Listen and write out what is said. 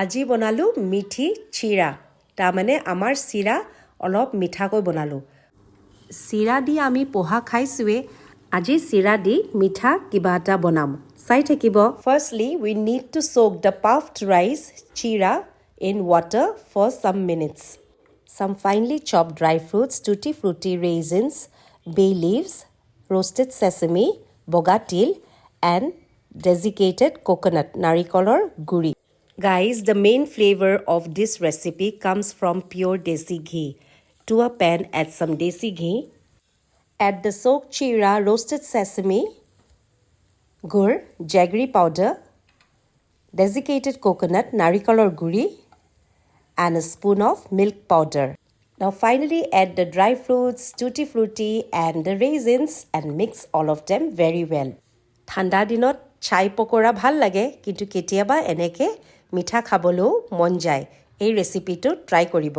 আজি বনালো মিঠি চিৰা তাৰমানে আমাৰ চিৰা অলপ মিঠাকৈ বনালো চিৰা দি আমি পোহা খাইছোৱে আজি চিৰা দি মিঠা কিবা এটা বনাম চাই থাকিব Firstly we need to soak the puffed rice chira in water for some minutes some finely chopped dry fruits tutti frutti raisins bay leaves roasted sesame boga til and desiccated coconut narikolor guri Guys, the main flavor of this recipe comes from pure desi ghee. To a pan, add some desi ghee. Add the soaked chira, roasted sesame, gur, jaggery powder, desiccated coconut, narikolor guri, and a spoon of milk powder. Now finally add the dry fruits, tutti frutti, and the raisins and mix all of them very well. Thanda dinot chai pokora bhal lage, kintu ketiaba eneke মিঠা খাবলৈও মন যায় এই ৰেচিপিটো try কৰিব